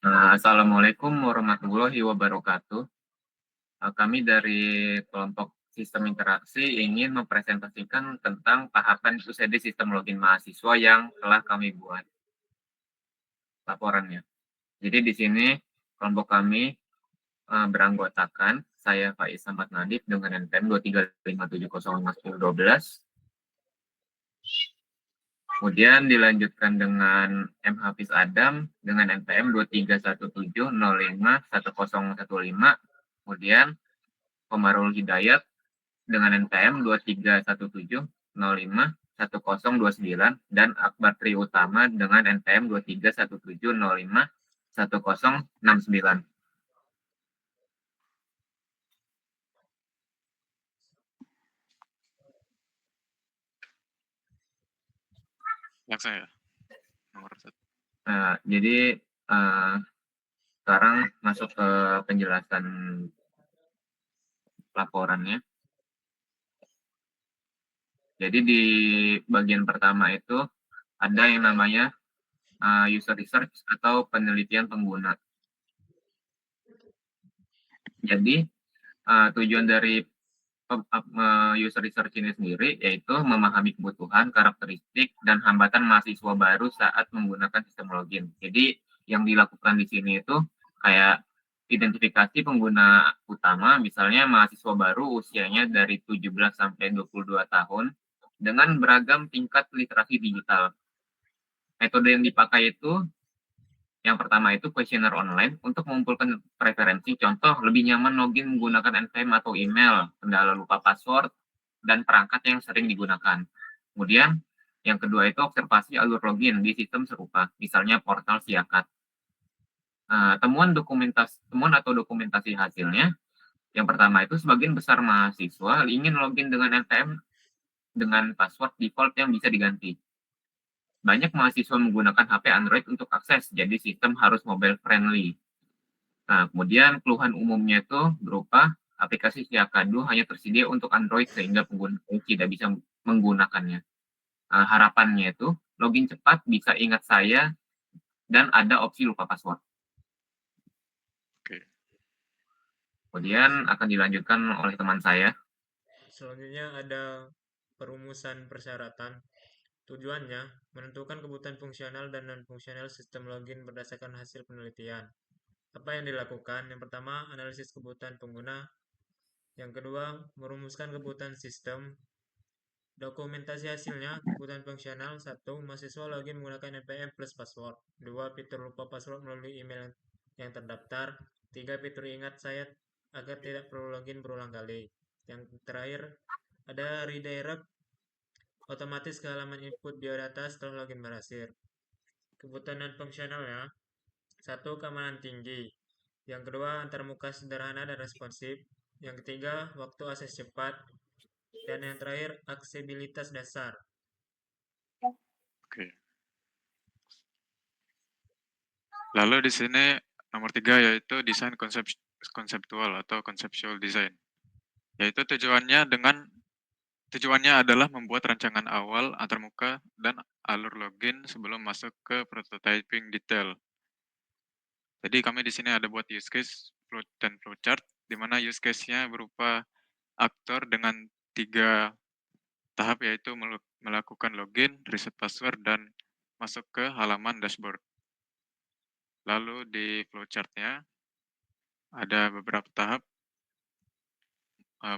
Assalamualaikum warahmatullahi wabarakatuh. Kami dari kelompok sistem interaksi ingin mempresentasikan tentang tahapan UCD sistem login mahasiswa yang telah kami buat laporannya. Jadi di sini kelompok kami beranggotakan saya Faiz Ahmad Nadif dengan NPM 235705012. Kemudian dilanjutkan dengan M. Hafiz Adam dengan NPM 23170511015. Kemudian Komarul Hidayat dengan NPM 23170511029 dan Akbar Tri Utama dengan NPM 23170511069. Langsung ya, nomor 1. Jadi sekarang masuk ke penjelasan laporannya. Jadi di bagian pertama itu ada yang namanya user research atau penelitian pengguna. Jadi tujuan dari user research ini sendiri yaitu memahami kebutuhan, karakteristik, dan hambatan mahasiswa baru saat menggunakan sistem login. Jadi yang dilakukan di sini itu kayak identifikasi pengguna utama, misalnya mahasiswa baru usianya dari 17 sampai 22 tahun dengan beragam tingkat literasi digital. Metode yang dipakai itu yang pertama itu kuesioner online untuk mengumpulkan preferensi. Contoh, lebih nyaman login menggunakan NPM atau email, kendala lupa password, dan perangkat yang sering digunakan. Kemudian, yang kedua itu observasi alur login di sistem serupa, misalnya portal Siakat. Temuan atau dokumentasi hasilnya, yang pertama itu sebagian besar mahasiswa ingin login dengan NPM dengan password default yang bisa diganti. Banyak mahasiswa menggunakan HP Android untuk akses, jadi sistem harus mobile friendly. Kemudian keluhan umumnya itu berupa aplikasi Siakadu hanya tersedia untuk Android sehingga pengguna tidak bisa menggunakannya. Harapannya itu login cepat, bisa ingat saya, dan ada opsi lupa password. Oke. Kemudian akan dilanjutkan oleh teman saya. Selanjutnya ada perumusan persyaratan. Tujuannya menentukan kebutuhan fungsional dan non-fungsional sistem login berdasarkan hasil penelitian. Apa yang dilakukan? Yang pertama, analisis kebutuhan pengguna. Yang kedua, merumuskan kebutuhan sistem. Dokumentasi hasilnya, kebutuhan fungsional. 1. Mahasiswa login menggunakan NPM plus password. 2. Fitur lupa password melalui email yang terdaftar. 3. Fitur ingat saya agar tidak perlu login berulang kali. Yang terakhir, ada redirect otomatis ke halaman input biodata setelah login berhasil. Kebutuhan non-fungsional ya. 1. Keamanan tinggi. Yang kedua, antarmuka sederhana dan responsif. Yang ketiga, waktu akses cepat. Dan yang terakhir, aksesibilitas dasar. Oke. Lalu di sini nomor 3 yaitu desain konseptual atau conceptual design. Yaitu tujuannya adalah membuat rancangan awal, antarmuka, dan alur login sebelum masuk ke prototyping detail. Jadi kami di sini ada buat use case dan flowchart, di mana use case-nya berupa aktor dengan 3 tahap, yaitu melakukan login, reset password, dan masuk ke halaman dashboard. Lalu di flowchart-nya ada beberapa tahap,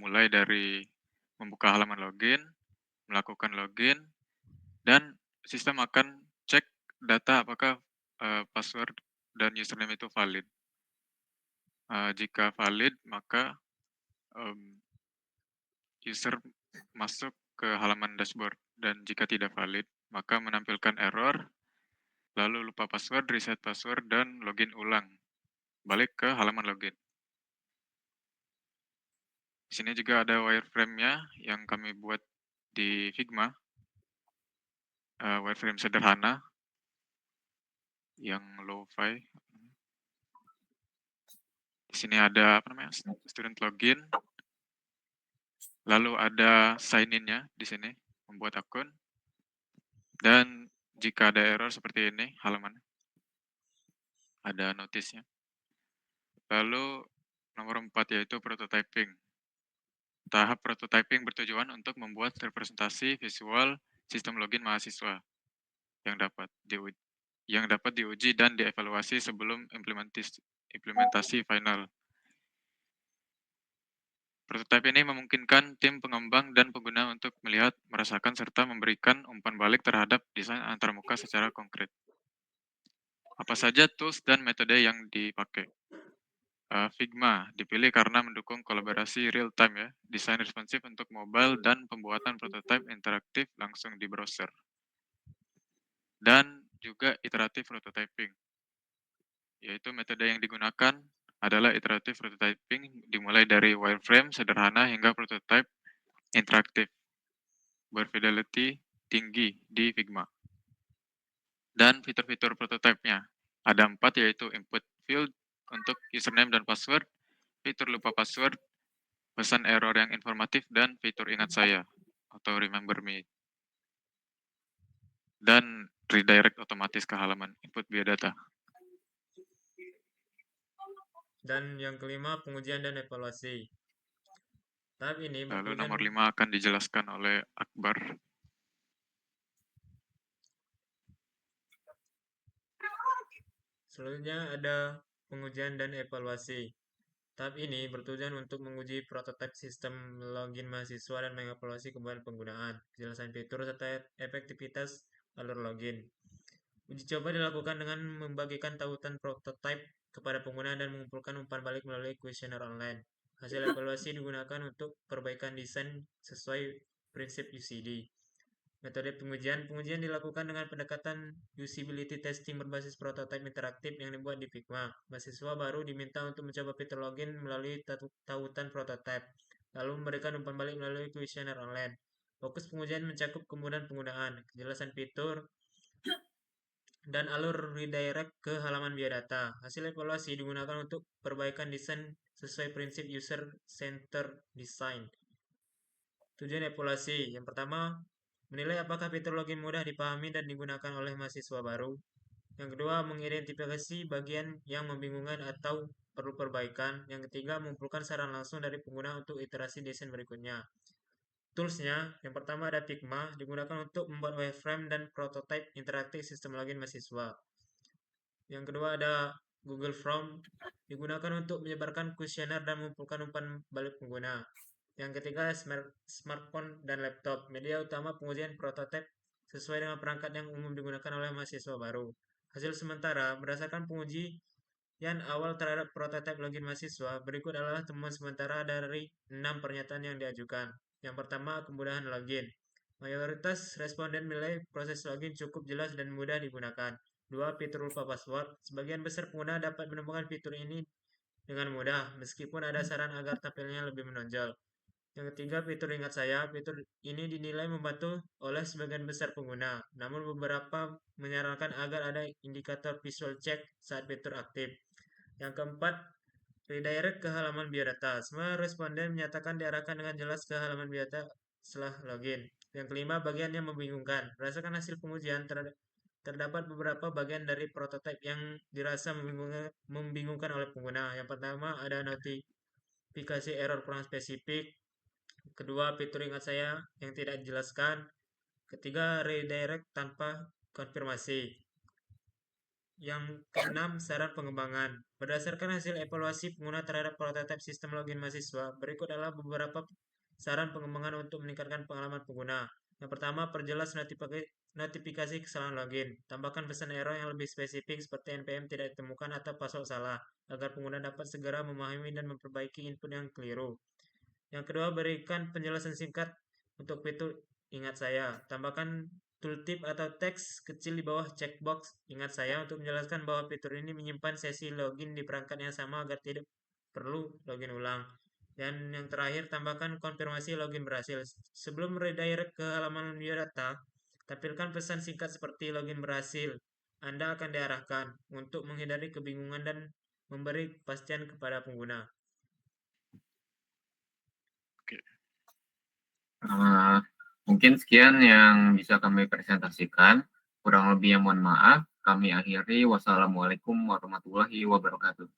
mulai dari membuka halaman login, melakukan login, dan sistem akan cek data apakah password dan username itu valid. Jika valid, maka user masuk ke halaman dashboard, dan jika tidak valid, maka menampilkan error, lalu lupa password, reset password, dan login ulang. Balik ke halaman login. Di sini juga ada wireframe-nya yang kami buat di Figma. Wireframe sederhana yang low-fi. Di sini ada student login. Lalu ada sign in-nya di sini, membuat akun. Dan jika ada error seperti ini halaman. ada notisnya. Lalu nomor 4 yaitu prototyping. Tahap prototyping bertujuan untuk membuat representasi visual sistem login mahasiswa yang dapat diuji dan dievaluasi sebelum implementasi final. Prototipe ini memungkinkan tim pengembang dan pengguna untuk melihat, merasakan, serta memberikan umpan balik terhadap desain antarmuka secara konkret. Apa saja tools dan metode yang dipakai? Figma dipilih karena mendukung kolaborasi real-time ya, desain responsif untuk mobile, dan pembuatan prototipe interaktif langsung di browser. Dan juga iteratif prototyping, yaitu metode yang digunakan adalah iteratif prototyping dimulai dari wireframe sederhana hingga prototype interaktif berfidelity tinggi di Figma. Dan fitur-fitur prototipenya ada 4, yaitu input field untuk username dan password, fitur lupa password, pesan error yang informatif, dan fitur ingat saya atau remember me. Dan redirect otomatis ke halaman input biodata. Dan yang kelima, pengujian dan evaluasi. Tahap ini Lalu bertujuan nomor 5 akan dijelaskan oleh Akbar. Selanjutnya ada pengujian dan evaluasi. Tahap ini bertujuan untuk menguji prototipe sistem login mahasiswa dan mengevaluasi kemampuan penggunaan, kejelasan fitur, serta efektivitas alur login. Uji coba dilakukan dengan membagikan tautan prototipe kepada pengguna dan mengumpulkan umpan balik melalui kuesioner online. Hasil evaluasi digunakan untuk perbaikan desain sesuai prinsip UCD. Metode pengujian dilakukan dengan pendekatan usability testing berbasis prototipe interaktif yang dibuat di Figma. Mahasiswa baru diminta untuk mencoba fitur login melalui tautan prototipe, lalu memberikan umpan balik melalui kuesioner online. Fokus pengujian mencakup kemudahan penggunaan, kejelasan fitur, dan alur redirect ke halaman biodata. Hasil evaluasi digunakan untuk perbaikan desain sesuai prinsip user-centered design. Tujuan evaluasi. Yang pertama, menilai apakah fitur login mudah dipahami dan digunakan oleh mahasiswa baru. Yang kedua, mengidentifikasi bagian yang membingungkan atau perlu perbaikan. Yang ketiga, mengumpulkan saran langsung dari pengguna untuk iterasi desain berikutnya. Toolsnya, yang pertama ada Figma, digunakan untuk membuat wireframe dan prototipe interaktif sistem login mahasiswa. Yang kedua ada Google Form, digunakan untuk menyebarkan kuesioner dan mengumpulkan umpan balik pengguna. Yang ketiga, smartphone dan laptop, media utama pengujian prototipe sesuai dengan perangkat yang umum digunakan oleh mahasiswa baru. Hasil sementara, berdasarkan pengujian awal terhadap prototipe login mahasiswa, berikut adalah temuan sementara dari 6 pernyataan yang diajukan. Yang pertama, kemudahan login. Mayoritas responden menilai proses login cukup jelas dan mudah digunakan. 2. Fitur lupa password. Sebagian besar pengguna dapat menemukan fitur ini dengan mudah, meskipun ada saran agar tampilnya lebih menonjol. Yang ketiga, fitur ingat saya. Fitur ini dinilai membantu oleh sebagian besar pengguna, namun beberapa menyarankan agar ada indikator visual check saat fitur aktif. Yang keempat, redirect ke halaman biodata. Semua responden menyatakan diarahkan dengan jelas ke halaman biodata setelah login. Yang kelima, bagian yang membingungkan. Berdasarkan hasil pengujian, terdapat beberapa bagian dari prototipe yang dirasa membingungkan oleh pengguna. Yang pertama, ada notifikasi error kurang spesifik. Kedua, fitur ingat saya yang tidak dijelaskan. Ketiga, redirect tanpa konfirmasi. Yang keenam, saran pengembangan. Berdasarkan hasil evaluasi pengguna terhadap prototipe sistem login mahasiswa, berikut adalah beberapa saran pengembangan untuk meningkatkan pengalaman pengguna. Yang pertama, perjelas notifikasi kesalahan login. Tambahkan pesan error yang lebih spesifik seperti NPM tidak ditemukan atau password salah, agar pengguna dapat segera memahami dan memperbaiki input yang keliru. Yang kedua, berikan penjelasan singkat untuk fitur ingat saya. Tambahkan tooltip atau teks kecil di bawah checkbox ingat saya untuk menjelaskan bahwa fitur ini menyimpan sesi login di perangkat yang sama agar tidak perlu login ulang. Dan yang terakhir, tambahkan konfirmasi login berhasil. Sebelum redirect ke halaman biodata, tampilkan pesan singkat seperti login berhasil. Anda akan diarahkan untuk menghindari kebingungan dan memberi kepastian kepada pengguna. Mungkin sekian yang bisa kami presentasikan. Kurang lebihnya mohon maaf. kami akhiri. Wassalamualaikum warahmatullahi wabarakatuh.